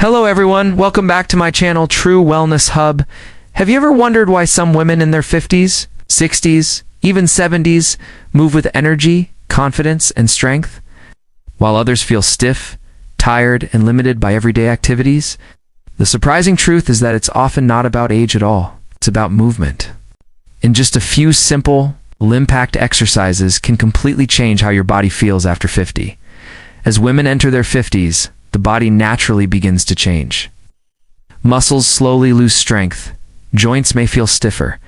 Hello everyone, welcome back to my channel True Wellness Hub. Have you ever wondered why some women in their 50s, 60s, even 70s move with energy, confidence, and strength, while others feel stiff, tired, and limited by everyday activities? The surprising truth is that it's often not about age at all. It's about movement. And just a few simple, low-impact exercises can completely change how your body feels after 50. As women enter their 50s, the body naturally begins to change. Muscles slowly lose strength, joints may feel stiffer,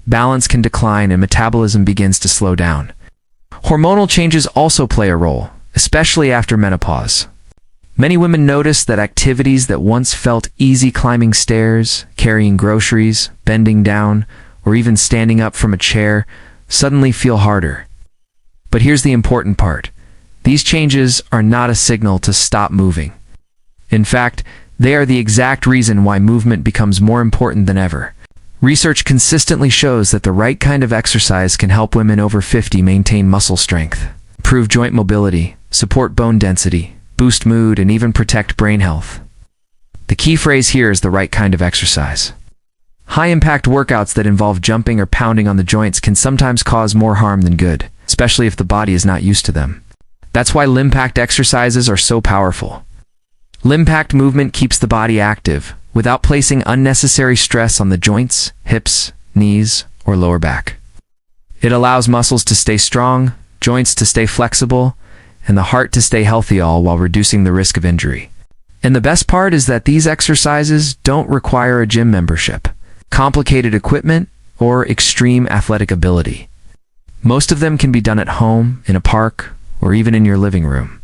balance can decline, and metabolism begins to slow down. Hormonal changes also play a role, especially after menopause. Many women notice that activities that once felt easy, climbing stairs, carrying groceries, bending down, or even standing up from a chair, suddenly feel harder. But here's the important part. These changes are not a signal to stop moving. In fact, they are the exact reason why movement becomes more important than ever. Research consistently shows that the right kind of exercise can help women over 50 maintain muscle strength, improve joint mobility, support bone density, boost mood, and even protect brain health. The key phrase here is the right kind of exercise. High-impact workouts that involve jumping or pounding on the joints can sometimes cause more harm than good, especially if the body is not used to them. That's why low-impact exercises are so powerful. Low-impact movement keeps the body active, without placing unnecessary stress on the joints, hips, knees, or lower back. It allows muscles to stay strong, joints to stay flexible, and the heart to stay healthy, all while reducing the risk of injury. And the best part is that these exercises don't require a gym membership, complicated equipment, or extreme athletic ability. Most of them can be done at home, in a park, or even in your living room.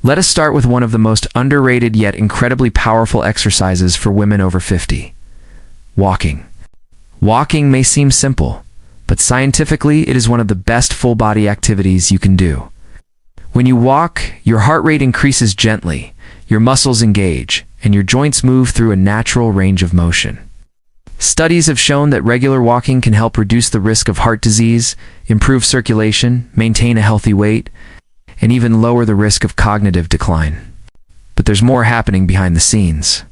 Let us start with one of the most underrated yet incredibly powerful exercises for women over 50. Walking. Walking may seem simple, but scientifically it is one of the best full-body activities you can do. When you walk, your heart rate increases gently, your muscles engage, and your joints move through a natural range of motion. Studies have shown that regular walking can help reduce the risk of heart disease, improve circulation, maintain a healthy weight, and even lower the risk of cognitive decline. But there's more happening behind the scenes.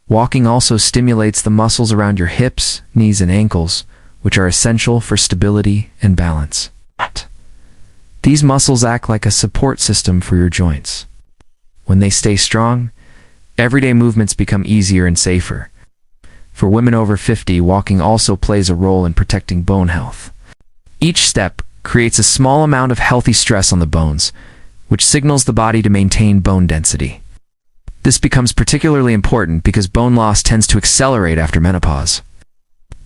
Walking also stimulates the muscles around your hips, knees, and ankles, which are essential for stability and balance. These muscles act like a support system for your joints. When they stay strong, everyday movements become easier and safer. For women over 50, walking also plays a role in protecting bone health. Each step creates a small amount of healthy stress on the bones, which signals the body to maintain bone density. This becomes particularly important because bone loss tends to accelerate after menopause.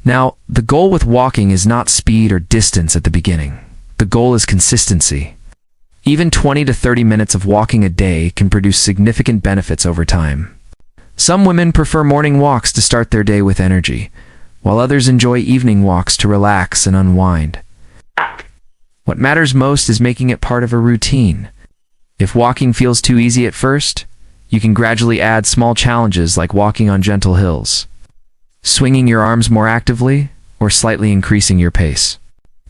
Now, the goal with walking is not speed or distance at the beginning. The goal is consistency. Even 20 to 30 minutes of walking a day can produce significant benefits over time. Some women prefer morning walks to start their day with energy, while others enjoy evening walks to relax and unwind. What matters most is making it part of a routine. If walking feels too easy at first, you can gradually add small challenges like walking on gentle hills, swinging your arms more actively, or slightly increasing your pace.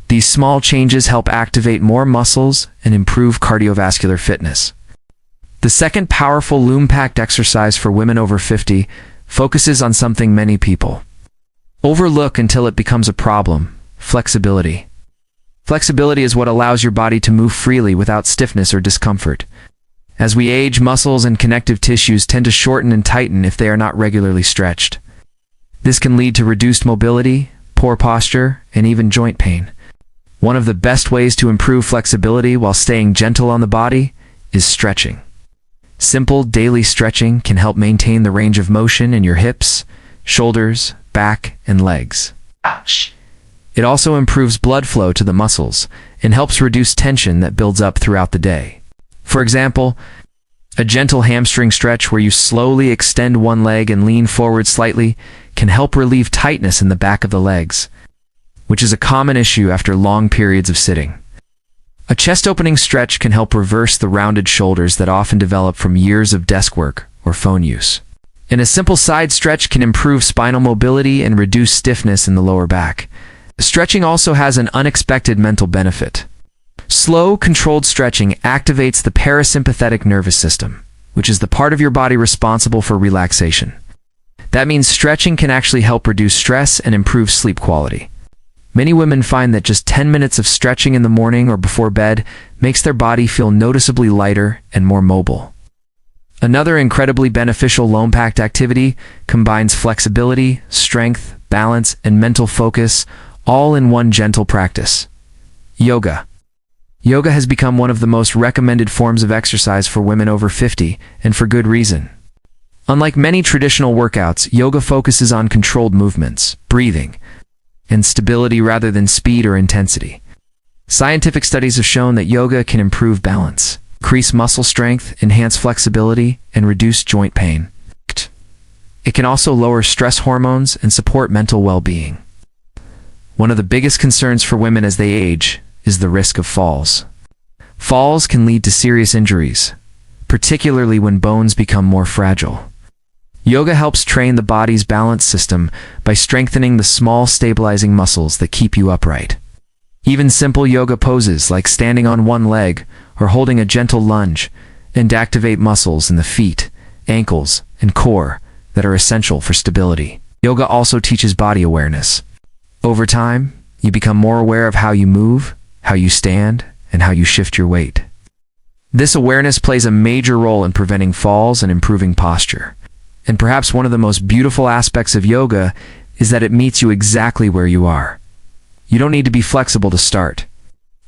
These small changes help activate more muscles and improve cardiovascular fitness. The second powerful low-impact exercise for women over 50 focuses on something many people overlook until it becomes a problem: flexibility. Flexibility is what allows your body to move freely without stiffness or discomfort. As we age, muscles and connective tissues tend to shorten and tighten if they are not regularly stretched. This can lead to reduced mobility, poor posture, and even joint pain. One of the best ways to improve flexibility while staying gentle on the body is stretching. Simple daily stretching can help maintain the range of motion in your hips, shoulders, back, and legs. It also improves blood flow to the muscles and helps reduce tension that builds up throughout the day. For example, a gentle hamstring stretch where you slowly extend one leg and lean forward slightly can help relieve tightness in the back of the legs, which is a common issue after long periods of sitting. A chest-opening stretch can help reverse the rounded shoulders that often develop from years of desk work or phone use. And a simple side stretch can improve spinal mobility and reduce stiffness in the lower back. Stretching also has an unexpected mental benefit. Slow, controlled stretching activates the parasympathetic nervous system, which is the part of your body responsible for relaxation. That means stretching can actually help reduce stress and improve sleep quality. Many women find that just 10 minutes of stretching in the morning or before bed makes their body feel noticeably lighter and more mobile. Another incredibly beneficial low-impact activity combines flexibility, strength, balance, and mental focus, all in one gentle practice. Yoga. Yoga has become one of the most recommended forms of exercise for women over 50, and for good reason. Unlike many traditional workouts, yoga focuses on controlled movements, breathing, and stability rather than speed or intensity. Scientific studies have shown that yoga can improve balance, increase muscle strength, enhance flexibility, and reduce joint pain. It can also lower stress hormones and support mental well-being. One of the biggest concerns for women as they age is the risk of falls. Falls can lead to serious injuries, particularly when bones become more fragile. Yoga helps train the body's balance system by strengthening the small stabilizing muscles that keep you upright. Even simple yoga poses like standing on one leg or holding a gentle lunge and activate muscles in the feet, ankles, and core that are essential for stability. Yoga also teaches body awareness. Over time, you become more aware of how you move, how you stand, and how you shift your weight. This awareness plays a major role in preventing falls and improving posture. And perhaps one of the most beautiful aspects of yoga is that it meets you exactly where you are. You don't need to be flexible to start.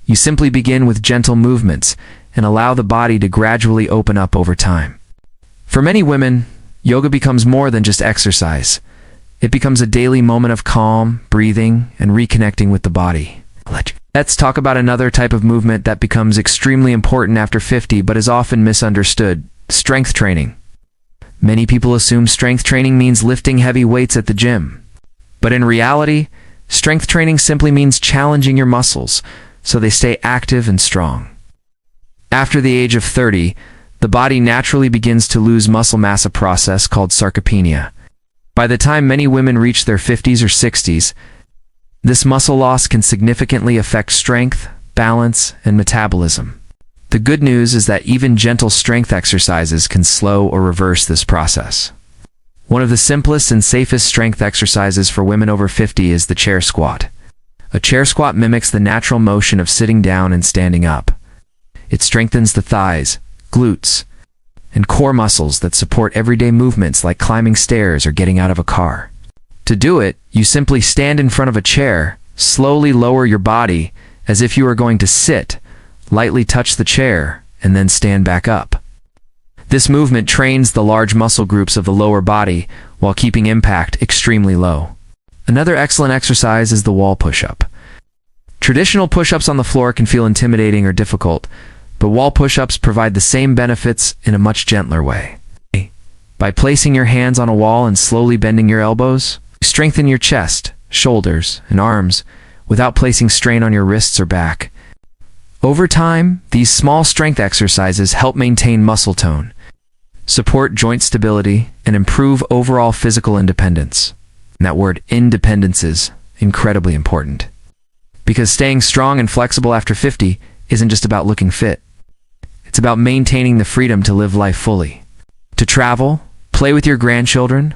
You simply begin with gentle movements and allow the body to gradually open up over time. For many women, yoga becomes more than just exercise. It becomes a daily moment of calm, breathing, and reconnecting with the body. Let's talk about another type of movement that becomes extremely important after 50 but is often misunderstood: strength training. Many people assume strength training means lifting heavy weights at the gym. But in reality, strength training simply means challenging your muscles so they stay active and strong. After the age of 30, the body naturally begins to lose muscle mass, a process called sarcopenia. By the time many women reach their 50s or 60s, this muscle loss can significantly affect strength, balance, and metabolism. The good news is that even gentle strength exercises can slow or reverse this process. One of the simplest and safest strength exercises for women over 50 is the chair squat. A chair squat mimics the natural motion of sitting down and standing up. It strengthens the thighs, glutes, and core muscles that support everyday movements like climbing stairs or getting out of a car. To do it, you simply stand in front of a chair, slowly lower your body as if you are going to sit, lightly touch the chair, and then stand back up. This movement trains the large muscle groups of the lower body while keeping impact extremely low. Another excellent exercise is the wall push-up. Traditional push-ups on the floor can feel intimidating or difficult, but wall push-ups provide the same benefits in a much gentler way. By placing your hands on a wall and slowly bending your elbows, you strengthen your chest, shoulders, and arms without placing strain on your wrists or back. Over time, these small strength exercises help maintain muscle tone, support joint stability, and improve overall physical independence. And that word independence is incredibly important. Because staying strong and flexible after 50 isn't just about looking fit. It's about maintaining the freedom to live life fully. To travel, play with your grandchildren,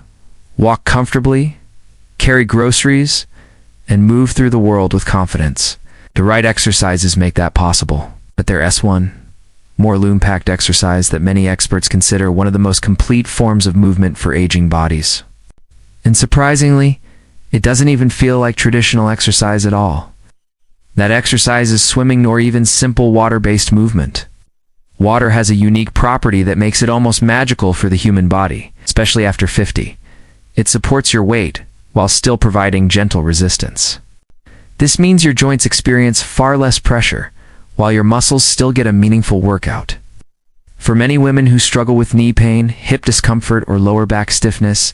walk comfortably, carry groceries, and move through the world with confidence. The right exercises make that possible, but their S1, more low-impact exercise that many experts consider one of the most complete forms of movement for aging bodies. And surprisingly, it doesn't even feel like traditional exercise at all. That exercise is swimming or even simple water-based movement. Water has a unique property that makes it almost magical for the human body, especially after 50. It supports your weight while still providing gentle resistance. This means your joints experience far less pressure, while your muscles still get a meaningful workout. For many women who struggle with knee pain, hip discomfort, or lower back stiffness,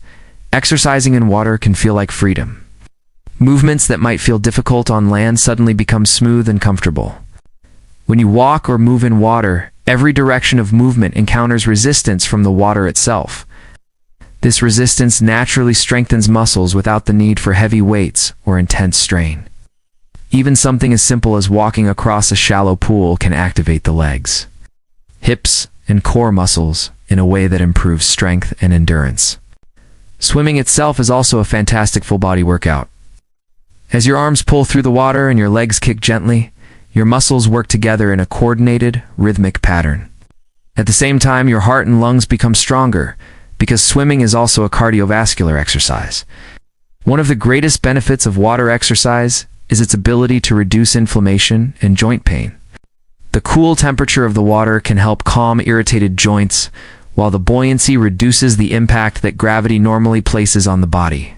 exercising in water can feel like freedom. Movements that might feel difficult on land suddenly become smooth and comfortable. When you walk or move in water, every direction of movement encounters resistance from the water itself. This resistance naturally strengthens muscles without the need for heavy weights or intense strain. Even something as simple as walking across a shallow pool can activate the legs, hips, and core muscles, in a way that improves strength and endurance. Swimming itself is also a fantastic full-body workout. As your arms pull through the water and your legs kick gently, your muscles work together in a coordinated, rhythmic pattern. At the same time, your heart and lungs become stronger, because swimming is also a cardiovascular exercise. One of the greatest benefits of water exercise is its ability to reduce inflammation and joint pain. The cool temperature of the water can help calm irritated joints, while the buoyancy reduces the impact that gravity normally places on the body.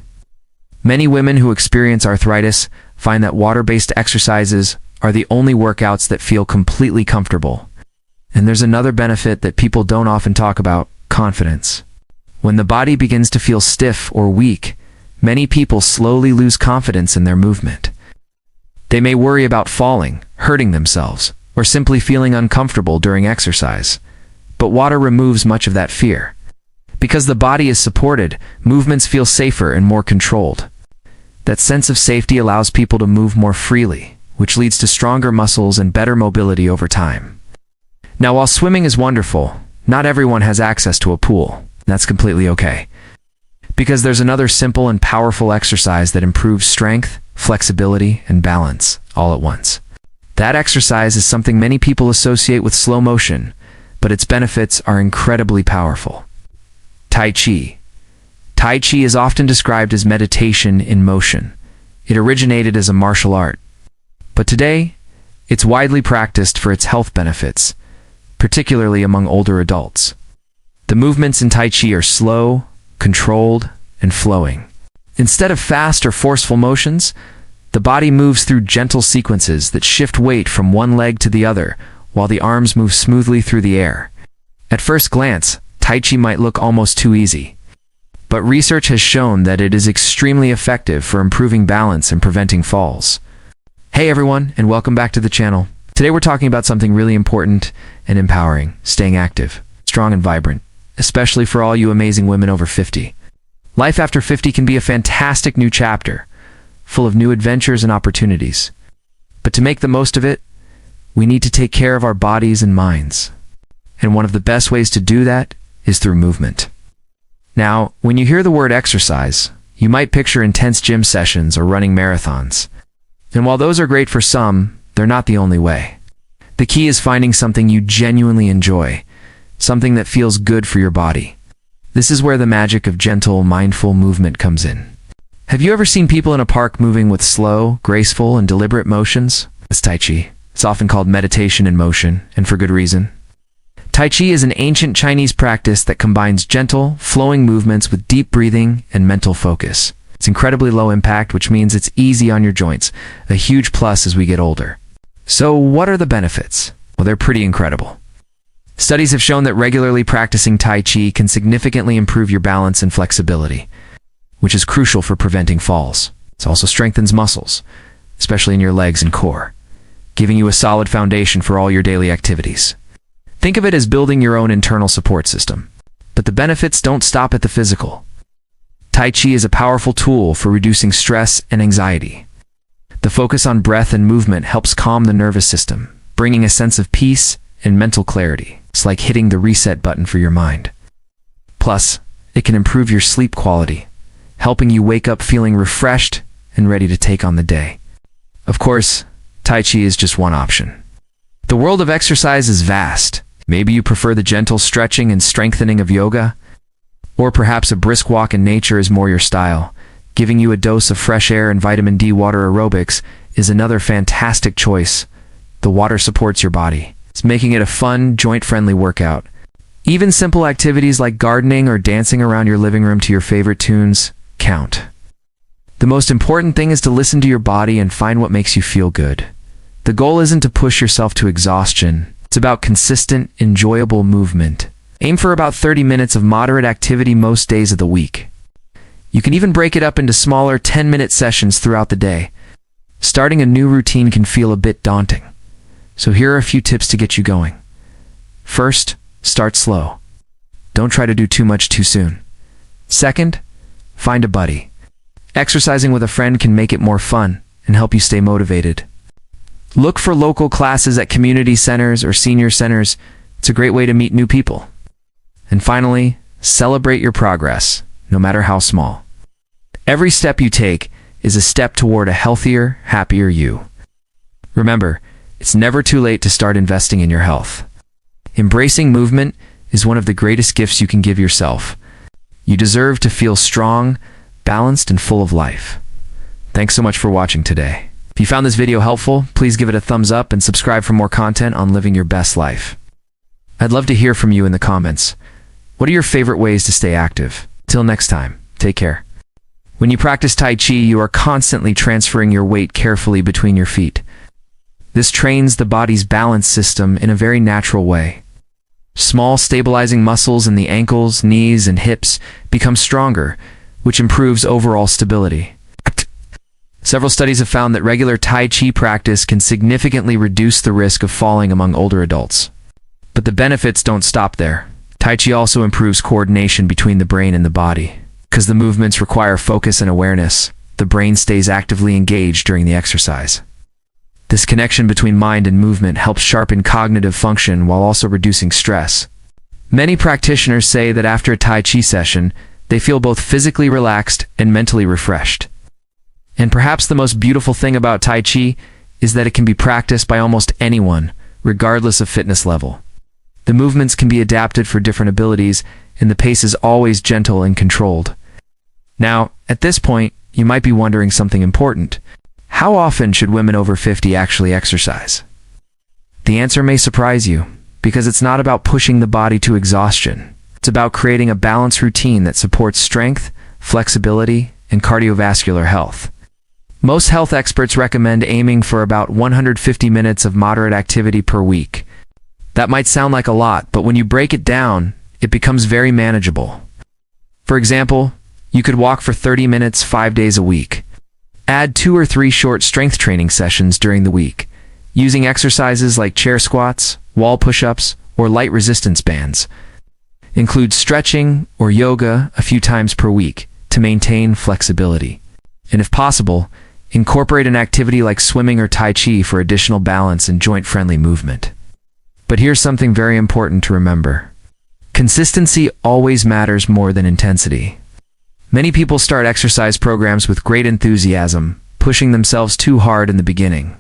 Many women who experience arthritis find that water-based exercises are the only workouts that feel completely comfortable. And there's another benefit that people don't often talk about: confidence. When the body begins to feel stiff or weak, many people slowly lose confidence in their movement. They may worry about falling, hurting themselves, or simply feeling uncomfortable during exercise. But water removes much of that fear. Because the body is supported, movements feel safer and more controlled. That sense of safety allows people to move more freely, which leads to stronger muscles and better mobility over time. Now, while swimming is wonderful, not everyone has access to a pool. That's completely okay. Because there's another simple and powerful exercise that improves strength, flexibility, and balance all at once. That exercise is something many people associate with slow motion, but its benefits are incredibly powerful. Tai Chi. Tai Chi is often described as meditation in motion. It originated as a martial art. But today, it's widely practiced for its health benefits, particularly among older adults. The movements in Tai Chi are slow, controlled, and flowing. Instead of fast or forceful motions, the body moves through gentle sequences that shift weight from one leg to the other, while the arms move smoothly through the air. At first glance, Tai Chi might look almost too easy. But research has shown that it is extremely effective for improving balance and preventing falls. Hey everyone, and welcome back to the channel. Today we're talking about something really important and empowering: staying active, strong and vibrant, especially for all you amazing women over 50. Life after 50 can be a fantastic new chapter, full of new adventures and opportunities. But to make the most of it, we need to take care of our bodies and minds. And one of the best ways to do that is through movement. Now, when you hear the word exercise, you might picture intense gym sessions or running marathons. And while those are great for some, they're not the only way. The key is finding something you genuinely enjoy, something that feels good for your body. This is where the magic of gentle, mindful movement comes in. Have you ever seen people in a park moving with slow, graceful, and deliberate motions? That's Tai Chi. It's often called meditation in motion, and for good reason. Tai Chi is an ancient Chinese practice that combines gentle, flowing movements with deep breathing and mental focus. It's incredibly low impact, which means it's easy on your joints, a huge plus as we get older. So what are the benefits? Well, they're pretty incredible. Studies have shown that regularly practicing Tai Chi can significantly improve your balance and flexibility, which is crucial for preventing falls. It also strengthens muscles, especially in your legs and core, giving you a solid foundation for all your daily activities. Think of it as building your own internal support system. But the benefits don't stop at the physical. Tai Chi is a powerful tool for reducing stress and anxiety. The focus on breath and movement helps calm the nervous system, bringing a sense of peace and mental clarity. It's like hitting the reset button for your mind. Plus, it can improve your sleep quality, helping you wake up feeling refreshed and ready to take on the day. Of course, Tai Chi is just one option. The world of exercise is vast. Maybe you prefer the gentle stretching and strengthening of yoga, or perhaps a brisk walk in nature is more your style. Giving you a dose of fresh air and vitamin D. Water aerobics is another fantastic choice. The water supports your body. It's making it a fun, joint-friendly workout. Even simple activities like gardening or dancing around your living room to your favorite tunes count. The most important thing is to listen to your body and find what makes you feel good. The goal isn't to push yourself to exhaustion. It's about consistent, enjoyable movement. Aim for about 30 minutes of moderate activity most days of the week. You can even break it up into smaller 10-minute sessions throughout the day. Starting a new routine can feel a bit daunting, so here are a few tips to get you going. First, start slow. Don't try to do too much too soon. Second, find a buddy. Exercising with a friend can make it more fun and help you stay motivated. Look for local classes at community centers or senior centers. It's a great way to meet new people. And finally, celebrate your progress, no matter how small. Every step you take is a step toward a healthier, happier you. Remember, it's never too late to start investing in your health. Embracing movement is one of the greatest gifts you can give yourself. You deserve to feel strong, balanced, and full of life. Thanks so much for watching today. If you found this video helpful, please give it a thumbs up and subscribe for more content on living your best life. I'd love to hear from you in the comments. What are your favorite ways to stay active? Till next time, take care. When you practice Tai Chi, you are constantly transferring your weight carefully between your feet. This trains the body's balance system in a very natural way. Small stabilizing muscles in the ankles, knees, and hips become stronger, which improves overall stability. Several studies have found that regular Tai Chi practice can significantly reduce the risk of falling among older adults. But the benefits don't stop there. Tai Chi also improves coordination between the brain and the body. Because the movements require focus and awareness, the brain stays actively engaged during the exercise. This connection between mind and movement helps sharpen cognitive function while also reducing stress. Many practitioners say that after a Tai Chi session, they feel both physically relaxed and mentally refreshed. And perhaps the most beautiful thing about Tai Chi is that it can be practiced by almost anyone, regardless of fitness level. The movements can be adapted for different abilities, and the pace is always gentle and controlled. Now, at this point, you might be wondering something important. How often should women over 50 actually exercise? The answer may surprise you, because it's not about pushing the body to exhaustion. It's about creating a balanced routine that supports strength, flexibility, and cardiovascular health. Most health experts recommend aiming for about 150 minutes of moderate activity per week. That might sound like a lot, but when you break it down, it becomes very manageable. For example, you could walk for 30 minutes 5 days a week. Add 2 or 3 short strength training sessions during the week, using exercises like chair squats, wall push-ups, or light resistance bands. Include stretching or yoga a few times per week to maintain flexibility. And if possible, incorporate an activity like swimming or Tai Chi for additional balance and joint-friendly movement. But here's something very important to remember. Consistency always matters more than intensity. Many people start exercise programs with great enthusiasm, pushing themselves too hard in the beginning.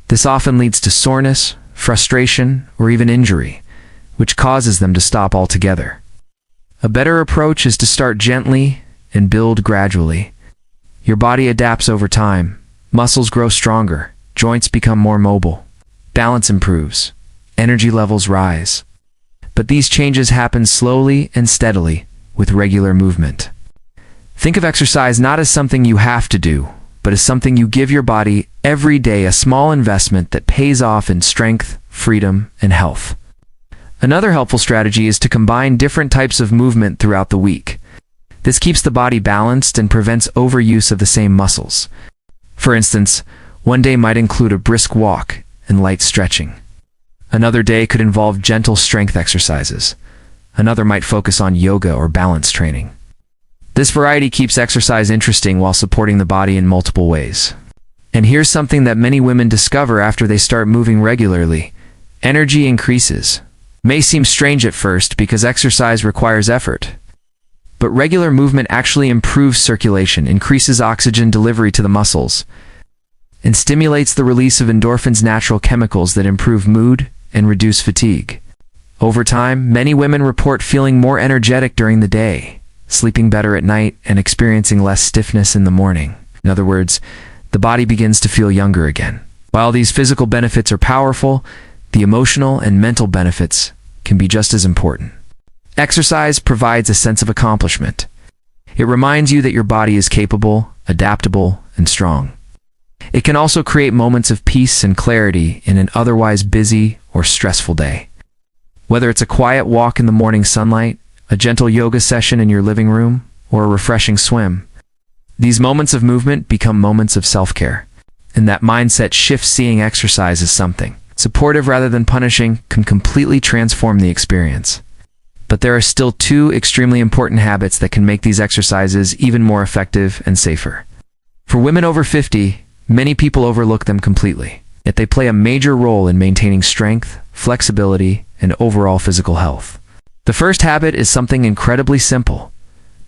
This often leads to soreness, frustration, or even injury, which causes them to stop altogether. A better approach is to start gently and build gradually. Your body adapts over time, muscles grow stronger, joints become more mobile, balance improves, energy levels rise. But these changes happen slowly and steadily with regular movement. Think of exercise not as something you have to do, but as something you give your body every day, a small investment that pays off in strength, freedom, and health. Another helpful strategy is to combine different types of movement throughout the week. This keeps the body balanced and prevents overuse of the same muscles. For instance, one day might include a brisk walk and light stretching. Another day could involve gentle strength exercises. Another might focus on yoga or balance training. This variety keeps exercise interesting while supporting the body in multiple ways. And here's something that many women discover after they start moving regularly. Energy increases. May seem strange at first because exercise requires effort. But regular movement actually improves circulation, increases oxygen delivery to the muscles, and stimulates the release of endorphins, natural chemicals that improve mood and reduce fatigue. Over time, many women report feeling more energetic during the day, sleeping better at night, and experiencing less stiffness in the morning. In other words, the body begins to feel younger again. While these physical benefits are powerful, the emotional and mental benefits can be just as important. Exercise provides a sense of accomplishment. It reminds you that your body is capable, adaptable, and strong. It can also create moments of peace and clarity in an otherwise busy or stressful day. Whether it's a quiet walk in the morning sunlight, a gentle yoga session in your living room, or a refreshing swim, these moments of movement become moments of self-care. And that mindset shift, seeing exercise as something supportive rather than punishing, can completely transform the experience. But there are still 2 extremely important habits that can make these exercises even more effective and safer. For women over 50, many people overlook them completely, yet they play a major role in maintaining strength, flexibility, and overall physical health. The first habit is something incredibly simple,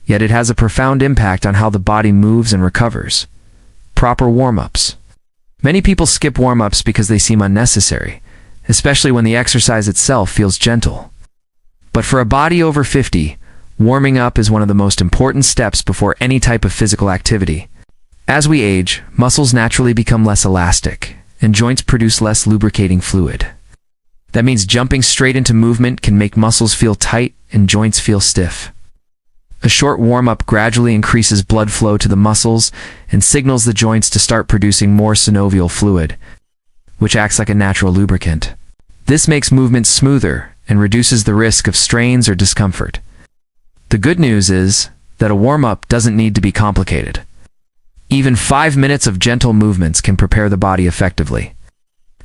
yet it has a profound impact on how the body moves and recovers. Proper warm-ups. Many people skip warm-ups because they seem unnecessary, especially when the exercise itself feels gentle. But for a body over 50, warming up is one of the most important steps before any type of physical activity. As we age, muscles naturally become less elastic, and joints produce less lubricating fluid. That means jumping straight into movement can make muscles feel tight and joints feel stiff. A short warm-up gradually increases blood flow to the muscles and signals the joints to start producing more synovial fluid, which acts like a natural lubricant. This makes movement smoother and reduces the risk of strains or discomfort. The good news is that a warm-up doesn't need to be complicated. Even 5 minutes of gentle movements can prepare the body effectively.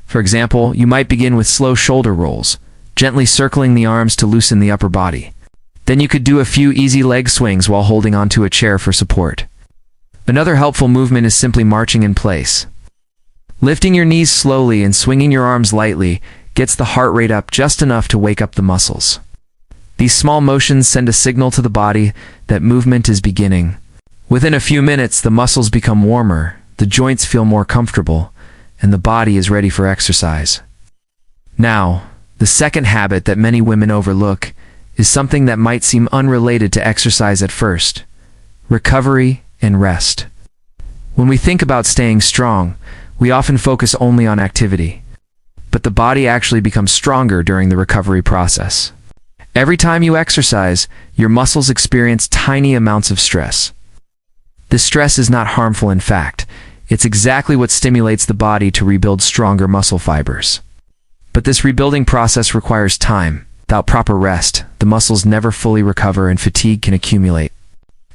For example, you might begin with slow shoulder rolls, gently circling the arms to loosen the upper body. Then you could do a few easy leg swings while holding onto a chair for support. Another helpful movement is simply marching in place. Lifting your knees slowly and swinging your arms lightly gets the heart rate up just enough to wake up the muscles. These small motions send a signal to the body that movement is beginning. Within a few minutes, the muscles become warmer, the joints feel more comfortable, and the body is ready for exercise. Now, the second habit that many women overlook is something that might seem unrelated to exercise at first: recovery and rest. When we think about staying strong, we often focus only on activity, but the body actually becomes stronger during the recovery process. Every time you exercise, your muscles experience tiny amounts of stress. This stress is not harmful in fact. It's exactly what stimulates the body to rebuild stronger muscle fibers. But this rebuilding process requires time. Without proper rest, the muscles never fully recover and fatigue can accumulate.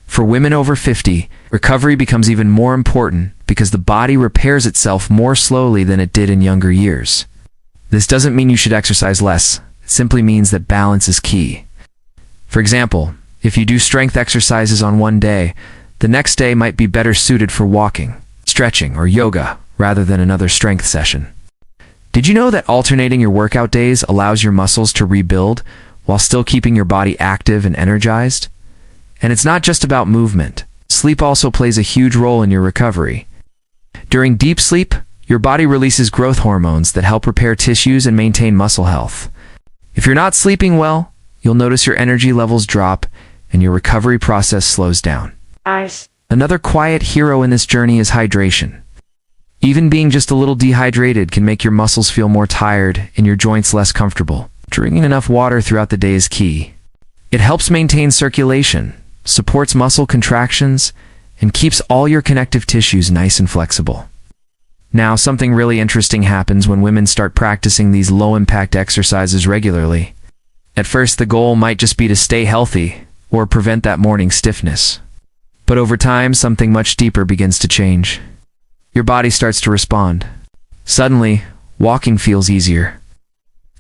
For women over 50, recovery becomes even more important because the body repairs itself more slowly than it did in younger years. This doesn't mean you should exercise less. It simply means that balance is key. For example, if you do strength exercises on one day, the next day might be better suited for walking, stretching, or yoga rather than another strength session. Did you know that alternating your workout days allows your muscles to rebuild while still keeping your body active and energized? And it's not just about movement. Sleep also plays a huge role in your recovery. During deep sleep, your body releases growth hormones that help repair tissues and maintain muscle health. If you're not sleeping well, you'll notice your energy levels drop and your recovery process slows down. Another quiet hero in this journey is hydration. Even being just a little dehydrated can make your muscles feel more tired and your joints less comfortable. Drinking enough water throughout the day is key. It helps maintain circulation, supports muscle contractions, and keeps all your connective tissues nice and flexible. Now, something really interesting happens when women start practicing these low-impact exercises regularly. At first, the goal might just be to stay healthy or prevent that morning stiffness. But over time, something much deeper begins to change. Your body starts to respond. Suddenly, walking feels easier.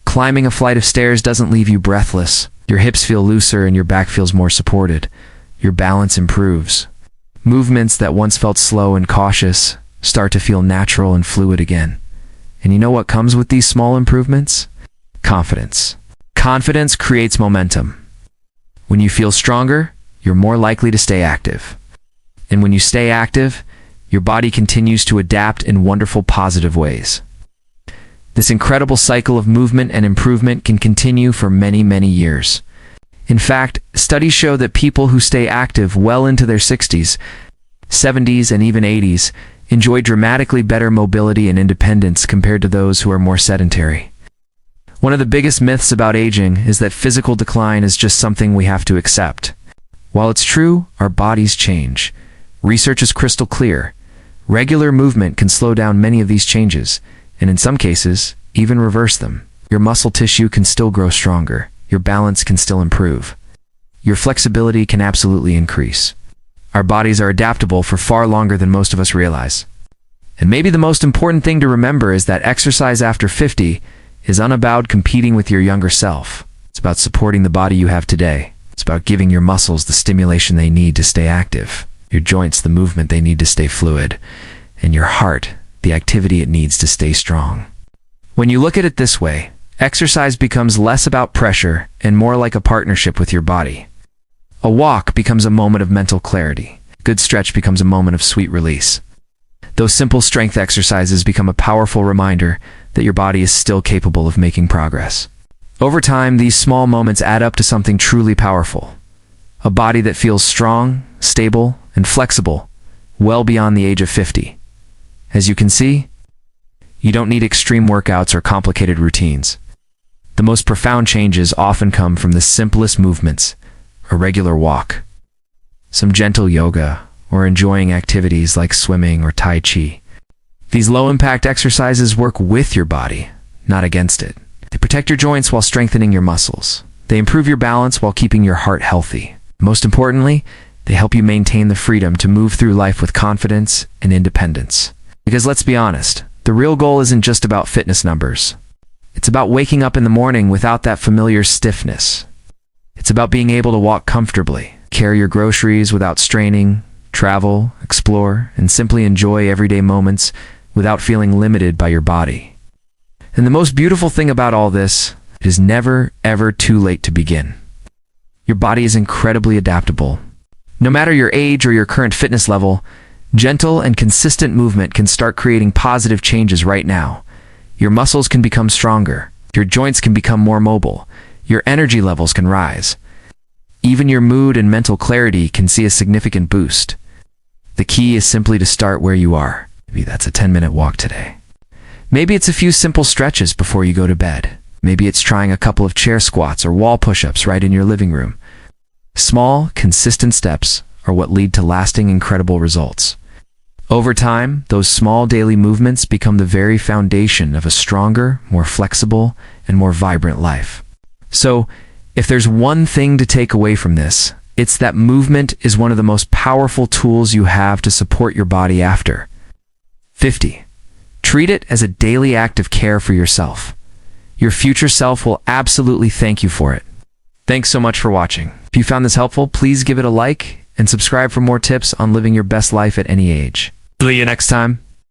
Climbing a flight of stairs doesn't leave you breathless. Your hips feel looser and your back feels more supported. Your balance improves. Movements that once felt slow and cautious start to feel natural and fluid again. And you know what comes with these small improvements? Confidence. Confidence creates momentum. When you feel stronger, you're more likely to stay active. And when you stay active, your body continues to adapt in wonderful positive ways. This incredible cycle of movement and improvement can continue for many, many years. In fact, studies show that people who stay active well into their 60s, 70s, and even 80s enjoy dramatically better mobility and independence compared to those who are more sedentary. One of the biggest myths about aging is that physical decline is just something we have to accept. While it's true, our bodies change. Research is crystal clear. Regular movement can slow down many of these changes, and in some cases, even reverse them. Your muscle tissue can still grow stronger. Your balance can still improve. Your flexibility can absolutely increase. Our bodies are adaptable for far longer than most of us realize. And maybe the most important thing to remember is that exercise after 50 is unabowed competing with your younger self. It's about supporting the body you have today. It's about giving your muscles the stimulation they need to stay active, your joints the movement they need to stay fluid, and your heart the activity it needs to stay strong. When you look at it this way, Exercise becomes less about pressure and more like a partnership with your body. A walk becomes a moment of mental clarity. A good stretch becomes a moment of sweet release. Those simple strength exercises become a powerful reminder that your body is still capable of making progress. Over time, these small moments add up to something truly powerful. A body that feels strong, stable, and flexible, well beyond the age of 50. As you can see, you don't need extreme workouts or complicated routines. The most profound changes often come from the simplest movements: a regular walk, some gentle yoga, or enjoying activities like swimming or Tai Chi. These low-impact exercises work with your body, not against it. They protect your joints while strengthening your muscles. They improve your balance while keeping your heart healthy. Most importantly, they help you maintain the freedom to move through life with confidence and independence. Because let's be honest, the real goal isn't just about fitness numbers. It's about waking up in the morning without that familiar stiffness. It's about being able to walk comfortably, carry your groceries without straining, travel, explore, and simply enjoy everyday moments without feeling limited by your body. And the most beautiful thing about all this, it is never, ever too late to begin. Your body is incredibly adaptable. No matter your age or your current fitness level, gentle and consistent movement can start creating positive changes right now. Your muscles can become stronger, your joints can become more mobile, your energy levels can rise. Even your mood and mental clarity can see a significant boost. The key is simply to start where you are. Maybe that's a 10-minute walk today. Maybe it's a few simple stretches before you go to bed. Maybe it's trying a couple of chair squats or wall push-ups right in your living room. Small, consistent steps are what lead to lasting, incredible results. Over time, those small daily movements become the very foundation of a stronger, more flexible, and more vibrant life. So, if there's one thing to take away from this, it's that movement is one of the most powerful tools you have to support your body after 50. Treat it as a daily act of care for yourself. Your future self will absolutely thank you for it. Thanks so much for watching. If you found this helpful, please give it a like and subscribe for more tips on living your best life at any age. See you next time.